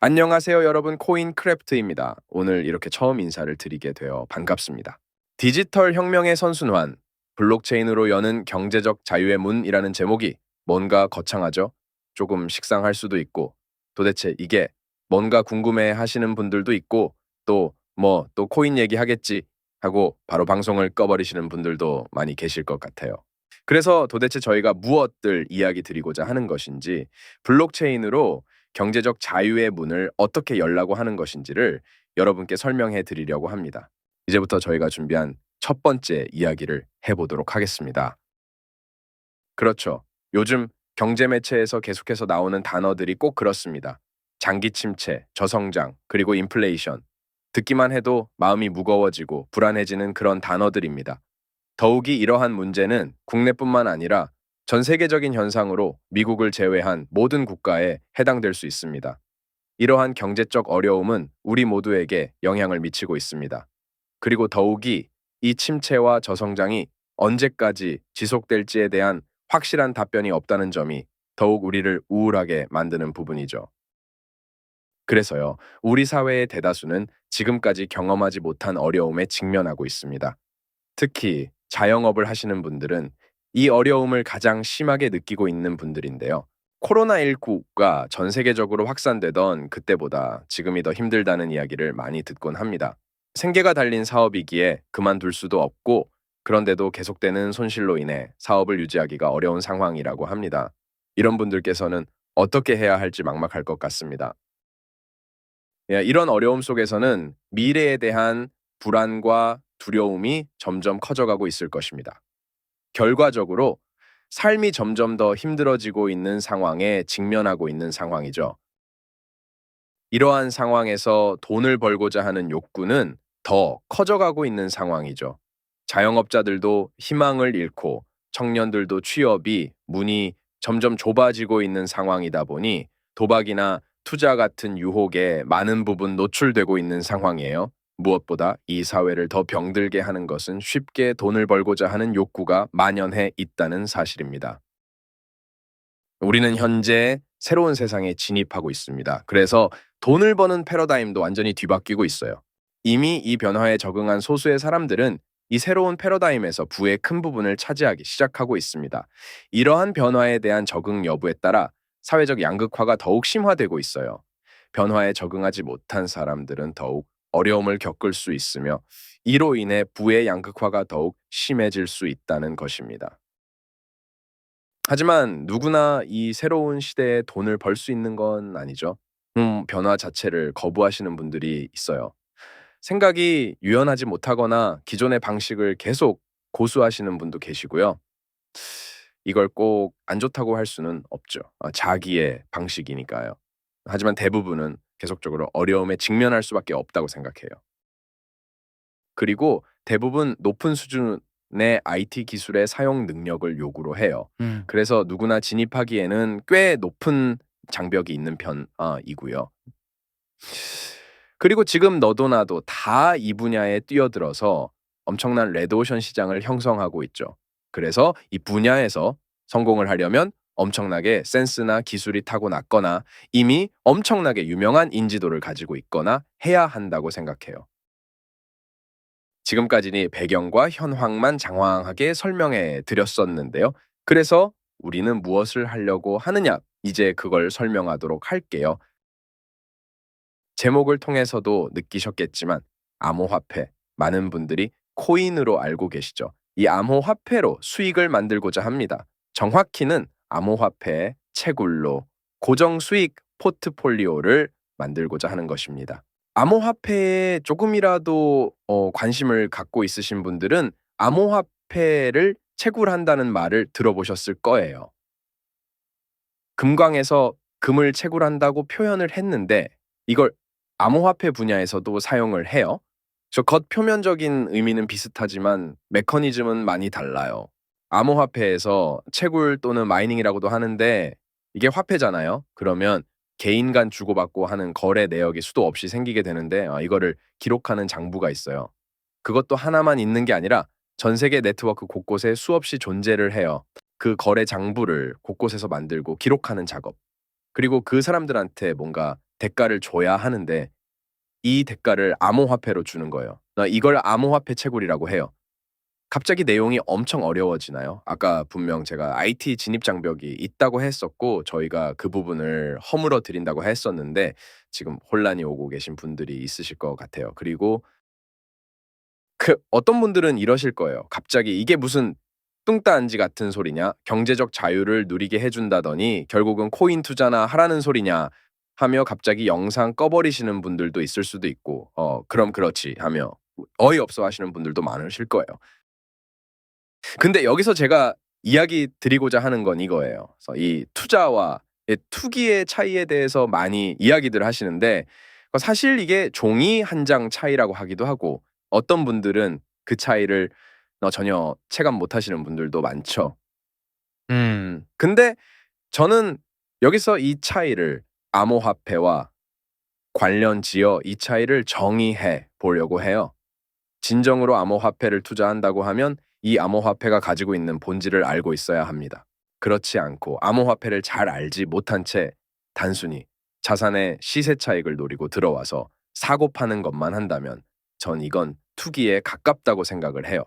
안녕하세요, 여러분. 코인크래프트입니다. 오늘 이렇게 처음 인사를 드리게 되어 반갑습니다. 디지털 혁명의 선순환, 블록체인으로 여는 경제적 자유의 문이라는 제목이 뭔가 거창하죠? 조금 식상할 수도 있고, 도대체 이게 뭔가 궁금해 하시는 분들도 있고, 또 코인 얘기하겠지 하고 바로 방송을 꺼버리시는 분들도 많이 계실 것 같아요. 그래서 도대체 저희가 무엇들 이야기 드리고자 하는 것인지, 블록체인으로 경제적 자유의 문을 어떻게 열라고 하는 것인지를 여러분께 설명해 드리려고 합니다. 이제부터 저희가 준비한 첫 번째 이야기를 해보도록 하겠습니다. 그렇죠. 요즘 경제 매체에서 계속해서 나오는 단어들이 꼭 그렇습니다. 장기 침체, 저성장, 그리고 인플레이션. 듣기만 해도 마음이 무거워지고 불안해지는 그런 단어들입니다. 더욱이 이러한 문제는 국내뿐만 아니라 전 세계적인 현상으로 미국을 제외한 모든 국가에 해당될 수 있습니다. 이러한 경제적 어려움은 우리 모두에게 영향을 미치고 있습니다. 그리고 더욱이 이 침체와 저성장이 언제까지 지속될지에 대한 확실한 답변이 없다는 점이 더욱 우리를 우울하게 만드는 부분이죠. 그래서요, 우리 사회의 대다수는 지금까지 경험하지 못한 어려움에 직면하고 있습니다. 특히 자영업을 하시는 분들은 이 어려움을 가장 심하게 느끼고 있는 분들인데요. 코로나19가 전 세계적으로 확산되던 그때보다 지금이 더 힘들다는 이야기를 많이 듣곤 합니다. 생계가 달린 사업이기에 그만둘 수도 없고, 그런데도 계속되는 손실로 인해 사업을 유지하기가 어려운 상황이라고 합니다. 이런 분들께서는 어떻게 해야 할지 막막할 것 같습니다. 예, 이런 어려움 속에서는 미래에 대한 불안과 두려움이 점점 커져가고 있을 것입니다. 결과적으로 삶이 점점 더 힘들어지고 있는 상황에 직면하고 있는 상황이죠. 이러한 상황에서 돈을 벌고자 하는 욕구는 더 커져가고 있는 상황이죠. 자영업자들도 희망을 잃고 청년들도 취업이 문이 점점 좁아지고 있는 상황이다 보니 도박이나 투자 같은 유혹에 많은 부분 노출되고 있는 상황이에요. 무엇보다 이 사회를 더 병들게 하는 것은 쉽게 돈을 벌고자 하는 욕구가 만연해 있다는 사실입니다. 우리는 현재 새로운 세상에 진입하고 있습니다. 그래서 돈을 버는 패러다임도 완전히 뒤바뀌고 있어요. 이미 이 변화에 적응한 소수의 사람들은 이 새로운 패러다임에서 부의 큰 부분을 차지하기 시작하고 있습니다. 이러한 변화에 대한 적응 여부에 따라 사회적 양극화가 더욱 심화되고 있어요. 변화에 적응하지 못한 사람들은 더욱 어려움을 겪을 수 있으며, 이로 인해 부의 양극화가 더욱 심해질 수 있다는 것입니다. 하지만 누구나 이 새로운 시대에 돈을 벌 수 있는 건 아니죠. 변화 자체를 거부하시는 분들이 있어요. 생각이 유연하지 못하거나 기존의 방식을 계속 고수하시는 분도 계시고요. 이걸 꼭 안 좋다고 할 수는 없죠. 자기의 방식이니까요. 하지만 대부분은 계속적으로 어려움에 직면할 수밖에 없다고 생각해요. 그리고 대부분 높은 수준의 IT 기술의 사용 능력을 요구로 해요. 음. 그래서 누구나 진입하기에는 꽤 높은 장벽이 있는 편이고요. 그리고 지금 너도 나도 다 이 분야에 뛰어들어서 엄청난 레드오션 시장을 형성하고 있죠. 그래서 이 분야에서 성공을 하려면 엄청나게 센스나 기술이 타고났거나 이미 엄청나게 유명한 인지도를 가지고 있거나 해야 한다고 생각해요. 지금까지는 배경과 현황만 장황하게 설명해 드렸었는데요. 그래서 우리는 무엇을 하려고 하느냐? 이제 그걸 설명하도록 할게요. 제목을 통해서도 느끼셨겠지만 암호화폐, 많은 분들이 코인으로 알고 계시죠. 이 암호화폐로 수익을 만들고자 합니다. 정확히는 암호화폐의 채굴로 고정 수익 포트폴리오를 만들고자 하는 것입니다. 암호화폐에 조금이라도 관심을 갖고 있으신 분들은 암호화폐를 채굴한다는 말을 들어보셨을 거예요. 금광에서 금을 채굴한다고 표현을 했는데 이걸 암호화폐 분야에서도 사용을 해요. 겉 표면적인 의미는 비슷하지만 메커니즘은 많이 달라요. 암호화폐에서 채굴 또는 마이닝이라고도 하는데 이게 화폐잖아요. 그러면 개인 간 주고받고 하는 거래 내역이 수도 없이 생기게 되는데 이거를 기록하는 장부가 있어요. 그것도 하나만 있는 게 아니라 전 세계 네트워크 곳곳에 수없이 존재를 해요. 그 거래 장부를 곳곳에서 만들고 기록하는 작업. 그리고 그 사람들한테 뭔가 대가를 줘야 하는데 이 대가를 암호화폐로 주는 거예요. 이걸 암호화폐 채굴이라고 해요. 갑자기 내용이 엄청 어려워지나요? 아까 분명 제가 IT 진입 장벽이 있다고 했었고 저희가 그 부분을 허물어 드린다고 했었는데 지금 혼란이 오고 계신 분들이 있으실 것 같아요. 그리고 어떤 분들은 이러실 거예요. 갑자기 이게 무슨 뚱따한지 같은 소리냐? 경제적 자유를 누리게 해준다더니 결국은 코인 투자나 하라는 소리냐? 하며 갑자기 영상 꺼버리시는 분들도 있을 수도 있고, 그럼 그렇지 하며 어이없어 하시는 분들도 많으실 거예요. 근데 여기서 제가 이야기 드리고자 하는 건 이거예요. 그래서 이 투자와 투기의 차이에 대해서 많이 이야기들 하시는데 사실 이게 종이 한 장 차이라고 하기도 하고 어떤 분들은 그 차이를 전혀 체감 못 하시는 분들도 많죠. 근데 저는 여기서 이 차이를 암호화폐와 관련 지어 이 차이를 정의해 보려고 해요. 진정으로 암호화폐를 투자한다고 하면 이 암호화폐가 가지고 있는 본질을 알고 있어야 합니다. 그렇지 않고 암호화폐를 잘 알지 못한 채 단순히 자산의 시세 차익을 노리고 들어와서 사고 파는 것만 한다면 전 이건 투기에 가깝다고 생각을 해요.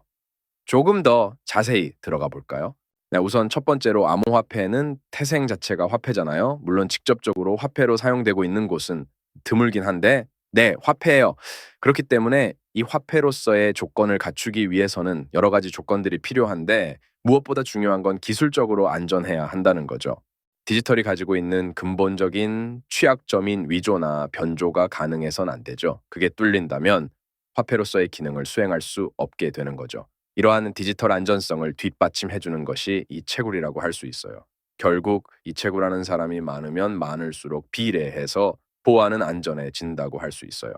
조금 더 자세히 들어가 볼까요? 네, 우선 첫 번째로 암호화폐는 태생 자체가 화폐잖아요. 물론 직접적으로 화폐로 사용되고 있는 곳은 드물긴 한데, 네, 화폐예요. 그렇기 때문에 이 화폐로서의 조건을 갖추기 위해서는 여러 가지 조건들이 필요한데, 무엇보다 중요한 건 기술적으로 안전해야 한다는 거죠. 디지털이 가지고 있는 근본적인 취약점인 위조나 변조가 가능해선 안 되죠. 그게 뚫린다면 화폐로서의 기능을 수행할 수 없게 되는 거죠. 이러한 디지털 안전성을 뒷받침해 주는 것이 이 채굴이라고 할 수 있어요. 결국 이 채굴하는 사람이 많으면 많을수록 비례해서 보안은 안전해진다고 할 수 있어요.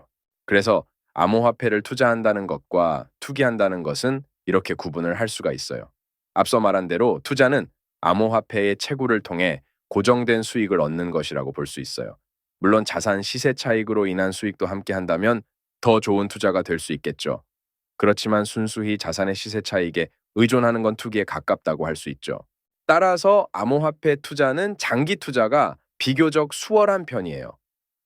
그래서 암호화폐를 투자한다는 것과 투기한다는 것은 이렇게 구분을 할 수가 있어요. 앞서 말한 대로 투자는 암호화폐의 채굴을 통해 고정된 수익을 얻는 것이라고 볼 수 있어요. 물론 자산 시세 차익으로 인한 수익도 함께 한다면 더 좋은 투자가 될 수 있겠죠. 그렇지만 순수히 자산의 시세 차익에 의존하는 건 투기에 가깝다고 할 수 있죠. 따라서 암호화폐 투자는 장기 투자가 비교적 수월한 편이에요.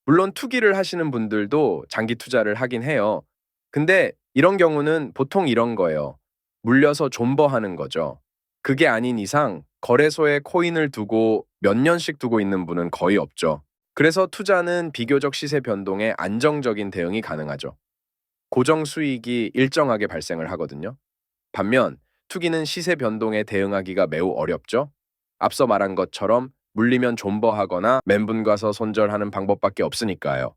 물론 투기를 하시는 분들도 장기 투자를 하긴 해요. 근데 이런 경우는 보통 이런 거예요. 물려서 존버하는 거죠. 그게 아닌 이상 거래소에 코인을 두고 몇 년씩 두고 있는 분은 거의 없죠. 그래서 투자는 비교적 시세 변동에 안정적인 대응이 가능하죠. 고정 수익이 일정하게 발생을 하거든요. 반면 투기는 시세 변동에 대응하기가 매우 어렵죠. 앞서 말한 것처럼 물리면 존버하거나 멘분 가서 손절하는 방법밖에 없으니까요.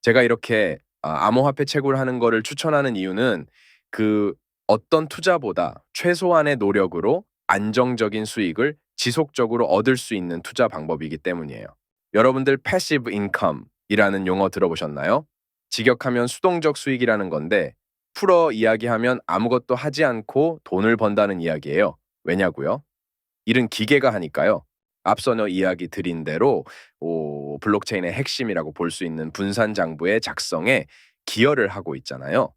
제가 이렇게 암호화폐 채굴하는 거를 추천하는 이유는 그 어떤 투자보다 최소한의 노력으로 안정적인 수익을 지속적으로 얻을 수 있는 투자 방법이기 때문이에요. 여러분들 패시브 인컴이라는 용어 들어보셨나요? 직역하면 수동적 수익이라는 건데 풀어 이야기하면 아무것도 하지 않고 돈을 번다는 이야기예요. 왜냐고요? 일은 기계가 하니까요. 앞서 이야기 드린 대로 블록체인의 핵심이라고 볼 수 있는 분산 장부의 작성에 기여를 하고 있잖아요.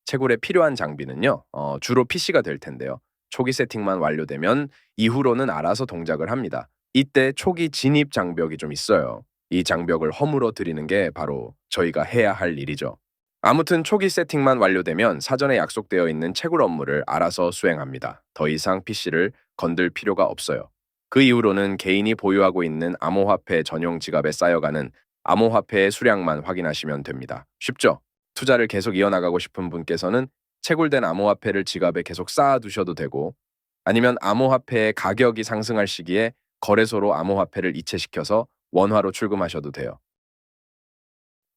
채굴에 필요한 장비는요. 주로 PC가 될 텐데요. 초기 세팅만 완료되면 이후로는 알아서 동작을 합니다. 이때 초기 진입 장벽이 좀 있어요. 이 장벽을 허물어 드리는 게 바로 저희가 해야 할 일이죠. 아무튼 초기 세팅만 완료되면 사전에 약속되어 있는 채굴 업무를 알아서 수행합니다. 더 이상 PC를 건들 필요가 없어요. 그 이후로는 개인이 보유하고 있는 암호화폐 전용 지갑에 쌓여가는 암호화폐의 수량만 확인하시면 됩니다. 쉽죠? 투자를 계속 이어나가고 싶은 분께서는 채굴된 암호화폐를 지갑에 계속 쌓아두셔도 되고 아니면 암호화폐의 가격이 상승할 시기에 거래소로 암호화폐를 이체시켜서 원화로 출금하셔도 돼요.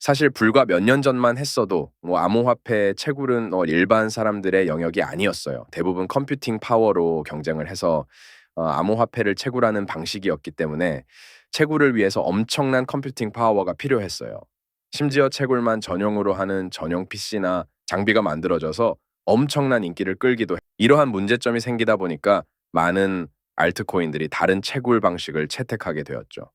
사실 불과 몇 년 전만 했어도 암호화폐 채굴은 일반 사람들의 영역이 아니었어요. 대부분 컴퓨팅 파워로 경쟁을 해서 암호화폐를 채굴하는 방식이었기 때문에 채굴을 위해서 엄청난 컴퓨팅 파워가 필요했어요. 심지어 채굴만 전용으로 하는 전용 PC나 장비가 만들어져서 엄청난 인기를 끌기도 이러한 문제점이 생기다 보니까 많은 알트코인들이 다른 채굴 방식을 채택하게 되었죠.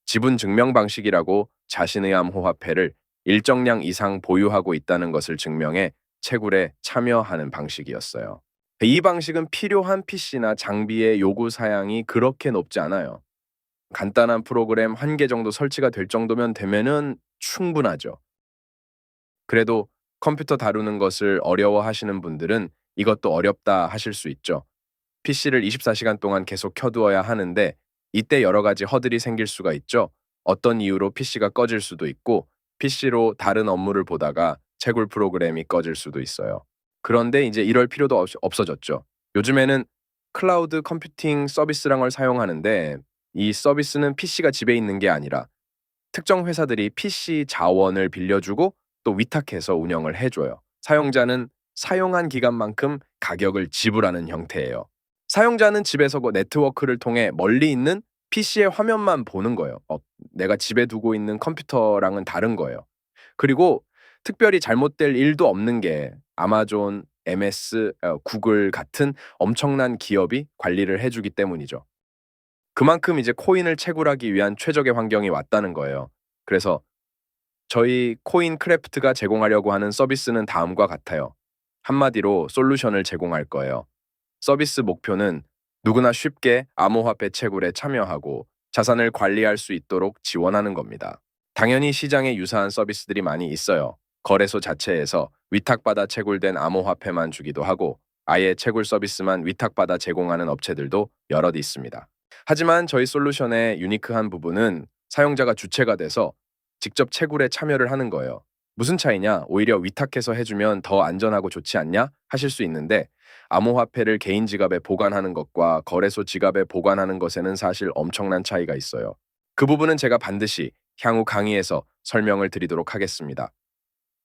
지분 증명 방식이라고 자신의 암호화폐를 일정량 이상 보유하고 있다는 것을 증명해 채굴에 참여하는 방식이었어요. 이 방식은 필요한 PC나 장비의 요구 사양이 그렇게 높지 않아요. 간단한 프로그램 1개 정도 설치가 될 정도면 되면은 충분하죠. 그래도 컴퓨터 다루는 것을 어려워하시는 분들은 이것도 어렵다 하실 수 있죠. PC를 24시간 동안 계속 켜두어야 하는데 이때 여러 가지 허들이 생길 수가 있죠. 어떤 이유로 PC가 꺼질 수도 있고 PC로 다른 업무를 보다가 채굴 프로그램이 꺼질 수도 있어요. 그런데 이제 이럴 필요도 없어졌죠. 요즘에는 클라우드 컴퓨팅 서비스란 걸 사용하는데 이 서비스는 PC가 집에 있는 게 아니라 특정 회사들이 PC 자원을 빌려주고 또 위탁해서 운영을 해줘요. 사용자는 사용한 기간만큼 가격을 지불하는 형태예요. 사용자는 집에서 그 네트워크를 통해 멀리 있는 PC의 화면만 보는 거예요. 내가 집에 두고 있는 컴퓨터랑은 다른 거예요. 그리고 특별히 잘못될 일도 없는 게 아마존, MS, 구글 같은 엄청난 기업이 관리를 해주기 때문이죠. 그만큼 이제 코인을 채굴하기 위한 최적의 환경이 왔다는 거예요. 그래서 저희 코인 크래프트가 제공하려고 하는 서비스는 다음과 같아요. 한마디로 솔루션을 제공할 거예요. 서비스 목표는 누구나 쉽게 암호화폐 채굴에 참여하고 자산을 관리할 수 있도록 지원하는 겁니다. 당연히 시장에 유사한 서비스들이 많이 있어요. 거래소 자체에서 위탁받아 채굴된 암호화폐만 주기도 하고 아예 채굴 서비스만 위탁받아 제공하는 업체들도 여럿 있습니다. 하지만 저희 솔루션의 유니크한 부분은 사용자가 주체가 돼서 직접 채굴에 참여를 하는 거예요. 무슨 차이냐? 오히려 위탁해서 해주면 더 안전하고 좋지 않냐? 하실 수 있는데 암호화폐를 개인 지갑에 보관하는 것과 거래소 지갑에 보관하는 것에는 사실 엄청난 차이가 있어요. 그 부분은 제가 반드시 향후 강의에서 설명을 드리도록 하겠습니다.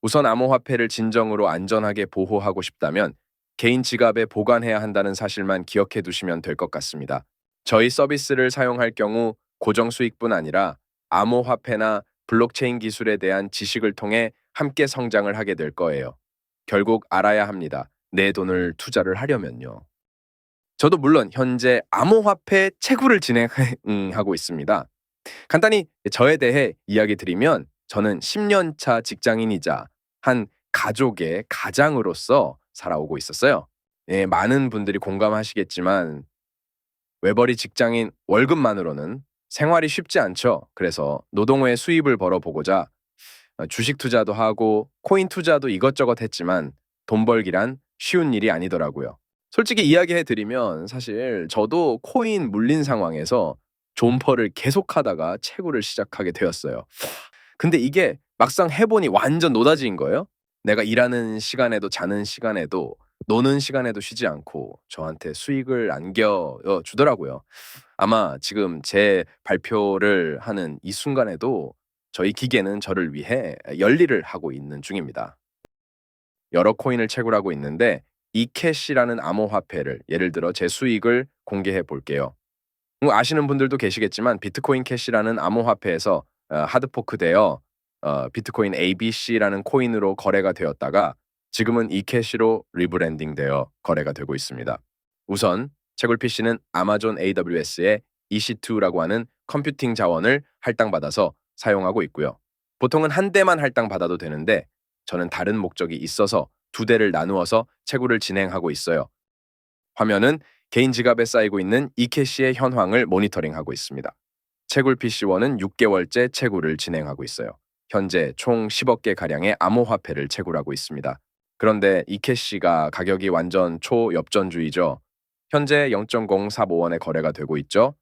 우선 암호화폐를 진정으로 안전하게 보호하고 싶다면 개인 지갑에 보관해야 한다는 사실만 기억해 두시면 될 것 같습니다. 저희 서비스를 사용할 경우 고정 수익뿐 아니라 암호화폐나 블록체인 기술에 대한 지식을 통해 함께 성장을 하게 될 거예요. 결국 알아야 합니다. 내 돈을 투자를 하려면요. 저도 물론 현재 암호화폐 채굴을 진행하고 있습니다. 간단히 저에 대해 이야기 드리면 저는 10년 차 직장인이자 한 가족의 가장으로서 살아오고 있었어요. 예, 많은 분들이 공감하시겠지만 외벌이 직장인 월급만으로는 생활이 쉽지 않죠. 그래서 노동의 수입을 벌어보고자 주식 투자도 하고 코인 투자도 이것저것 했지만 돈 벌기란 쉬운 일이 아니더라고요. 솔직히 이야기해 드리면 사실 저도 코인 물린 상황에서 존퍼를 계속하다가 채굴을 시작하게 되었어요. 근데 이게 막상 해보니 완전 노다지인 거예요. 내가 일하는 시간에도 자는 시간에도 노는 시간에도 쉬지 않고 저한테 수익을 안겨 주더라고요. 아마 지금 제 발표를 하는 이 순간에도 저희 기계는 저를 위해 열일을 하고 있는 중입니다. 여러 코인을 채굴하고 있는데 이캐시라는 암호화폐를 예를 들어 제 수익을 공개해 볼게요. 아시는 분들도 계시겠지만 비트코인 캐시라는 암호화폐에서 하드포크되어 비트코인 ABC라는 코인으로 거래가 되었다가 지금은 이캐시로 리브랜딩되어 거래가 되고 있습니다. 우선 채굴 PC는 아마존 AWS의 EC2라고 하는 컴퓨팅 자원을 할당받아서 사용하고 있고요. 보통은 한 대만 할당받아도 되는데 저는 다른 목적이 있어서 두 대를 나누어서 채굴을 진행하고 있어요. 화면은 개인 지갑에 쌓이고 있는 이캐시의 현황을 모니터링하고 있습니다. 채굴 PC1은 6개월째 채굴을 진행하고 있어요. 현재 총 10억 개 가량의 암호화폐를 채굴하고 있습니다. 그런데 이캐시가 가격이 완전 초엽전주의죠. 현재 0.045원에 거래가 되고 있죠.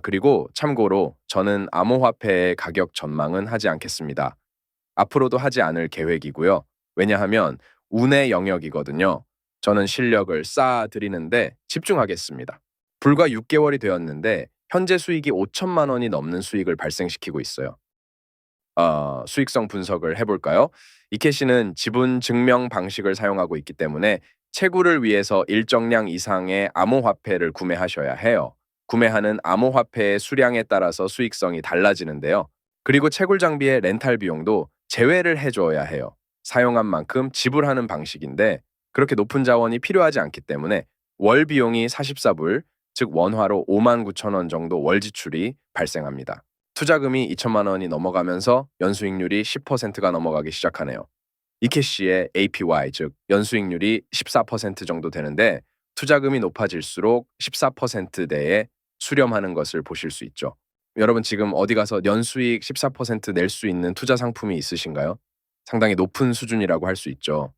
그리고 참고로 저는 암호화폐의 가격 전망은 하지 않겠습니다. 앞으로도 하지 않을 계획이고요. 왜냐하면 운의 영역이거든요. 저는 실력을 쌓아드리는데 집중하겠습니다. 불과 6개월이 되었는데 현재 수익이 5천만 원이 넘는 수익을 발생시키고 있어요. 수익성 분석을 해볼까요? 이캐시는 지분 증명 방식을 사용하고 있기 때문에 채굴을 위해서 일정량 이상의 암호화폐를 구매하셔야 해요. 구매하는 암호화폐의 수량에 따라서 수익성이 달라지는데요. 그리고 채굴 장비의 렌탈 비용도 제외를 해줘야 해요. 사용한 만큼 지불하는 방식인데 그렇게 높은 자원이 필요하지 않기 때문에 월 비용이 44불, 즉 원화로 5만 9천 원 정도 월 지출이 발생합니다. 투자금이 2천만 원이 넘어가면서 연수익률이 10%가 넘어가기 시작하네요. 이캐시의 APY, 즉 연수익률이 14% 정도 되는데 투자금이 높아질수록 14%대에 수렴하는 것을 보실 수 있죠. 여러분 지금 어디 가서 연수익 14%낼 수 있는 투자 상품이 있으신가요? 상당히 높은 수준이라고 할 수 있죠.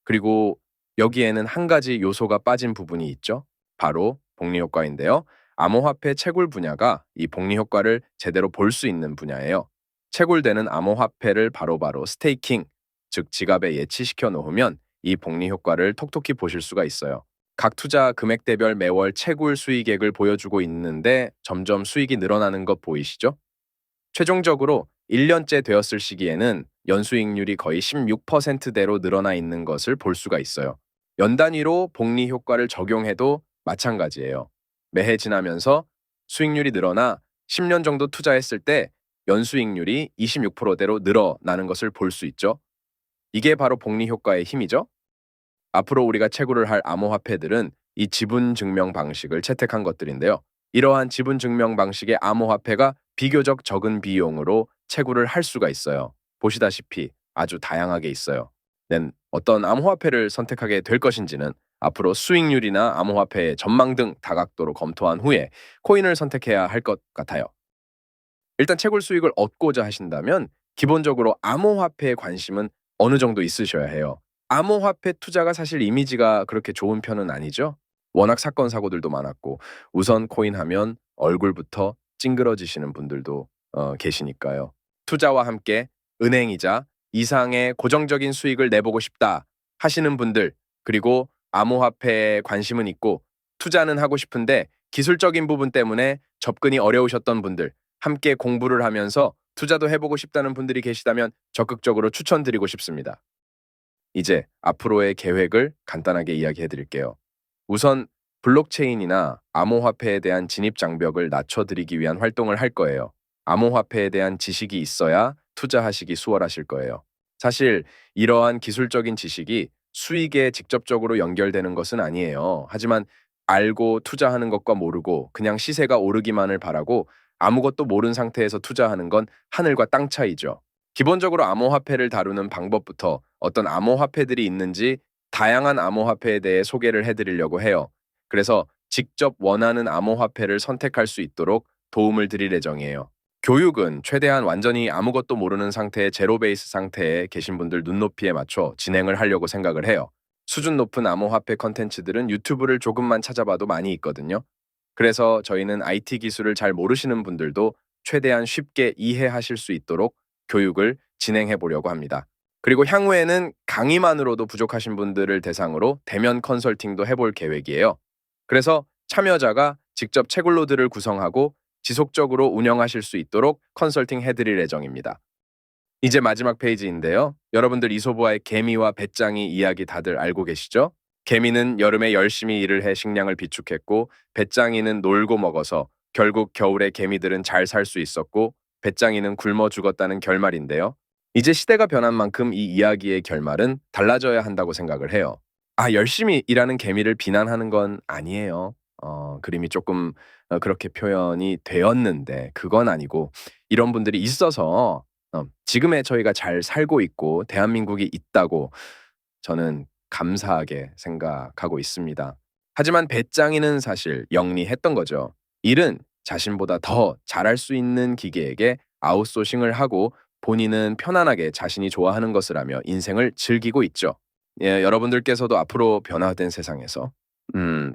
그리고 여기에는 한 가지 요소가 빠진 부분이 있죠. 바로 복리 효과인데요. 암호화폐 채굴 분야가 이 복리 효과를 제대로 볼 수 있는 분야예요. 채굴되는 암호화폐를 바로바로 스테이킹, 즉 지갑에 예치시켜 놓으면 이 복리 효과를 톡톡히 보실 수가 있어요. 각 투자 금액대별 매월 채굴 수익액을 보여주고 있는데 점점 수익이 늘어나는 것 보이시죠? 최종적으로 1년째 되었을 시기에는 연수익률이 거의 16%대로 늘어나 있는 것을 볼 수가 있어요. 연 단위로 복리 효과를 적용해도 마찬가지예요. 매해 지나면서 수익률이 늘어나 10년 정도 투자했을 때 연수익률이 26%대로 늘어나는 것을 볼 수 있죠. 이게 바로 복리 효과의 힘이죠. 앞으로 우리가 채굴을 할 암호화폐들은 이 지분 증명 방식을 채택한 것들인데요. 이러한 지분 증명 방식의 암호화폐가 비교적 적은 비용으로 채굴을 할 수가 있어요. 보시다시피 아주 다양하게 있어요. nên 어떤 암호화폐를 선택하게 될 것인지는 앞으로 수익률이나 암호화폐의 전망 등 다각도로 검토한 후에 코인을 선택해야 할 것 같아요. 일단 채굴 수익을 얻고자 하신다면 기본적으로 암호화폐에 관심은 어느 정도 있으셔야 해요. 암호화폐 투자가 사실 이미지가 그렇게 좋은 편은 아니죠. 워낙 사건 사고들도 많았고 우선 코인 하면 얼굴부터 찡그러지시는 분들도 계시니까요. 투자와 함께 은행이자 이상의 고정적인 수익을 내보고 싶다 하시는 분들, 그리고 암호화폐에 관심은 있고 투자는 하고 싶은데 기술적인 부분 때문에 접근이 어려우셨던 분들, 함께 공부를 하면서 투자도 해보고 싶다는 분들이 계시다면 적극적으로 추천드리고 싶습니다. 이제 앞으로의 계획을 간단하게 이야기해 드릴게요. 우선 블록체인이나 암호화폐에 대한 진입 장벽을 낮춰드리기 위한 활동을 할 거예요. 암호화폐에 대한 지식이 있어야 투자하시기 수월하실 거예요. 사실 이러한 기술적인 지식이 수익에 직접적으로 연결되는 것은 아니에요. 하지만 알고 투자하는 것과 모르고 그냥 시세가 오르기만을 바라고 아무것도 모른 상태에서 투자하는 건 하늘과 땅 차이죠. 기본적으로 암호화폐를 다루는 방법부터 어떤 암호화폐들이 있는지 다양한 암호화폐에 대해 소개를 해드리려고 해요. 그래서 직접 원하는 암호화폐를 선택할 수 있도록 도움을 드릴 예정이에요. 교육은 최대한 완전히 아무것도 모르는 상태의 제로 베이스 상태에 계신 분들 눈높이에 맞춰 진행을 하려고 생각을 해요. 수준 높은 암호화폐 컨텐츠들은 유튜브를 조금만 찾아봐도 많이 있거든요. 그래서 저희는 IT 기술을 잘 모르시는 분들도 최대한 쉽게 이해하실 수 있도록 교육을 진행해 보려고 합니다. 그리고 향후에는 강의만으로도 부족하신 분들을 대상으로 대면 컨설팅도 해볼 계획이에요. 그래서 참여자가 직접 채굴로드를 구성하고 지속적으로 운영하실 수 있도록 컨설팅 해드릴 예정입니다. 이제 마지막 페이지인데요. 여러분들 이소부와의 개미와 배짱이 이야기 다들 알고 계시죠? 개미는 여름에 열심히 일을 해 식량을 비축했고 배짱이는 놀고 먹어서 결국 겨울에 개미들은 잘 살 수 있었고 배짱이는 굶어 죽었다는 결말인데요. 이제 시대가 변한 만큼 이 이야기의 결말은 달라져야 한다고 생각을 해요. 열심히 일하는 개미를 비난하는 건 아니에요. 그림이 조금 그렇게 표현이 되었는데 그건 아니고 이런 분들이 있어서 지금의 저희가 잘 살고 있고 대한민국이 있다고 저는 감사하게 생각하고 있습니다. 하지만 배짱이는 사실 영리했던 거죠. 일은 자신보다 더 잘할 수 있는 기계에게 아웃소싱을 하고 본인은 편안하게 자신이 좋아하는 것을 하며 인생을 즐기고 있죠. 예, 여러분들께서도 앞으로 변화된 세상에서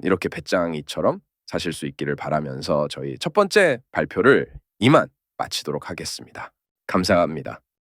이렇게 배짱이처럼 사실 수 있기를 바라면서 저희 첫 번째 발표를 이만 마치도록 하겠습니다. 감사합니다.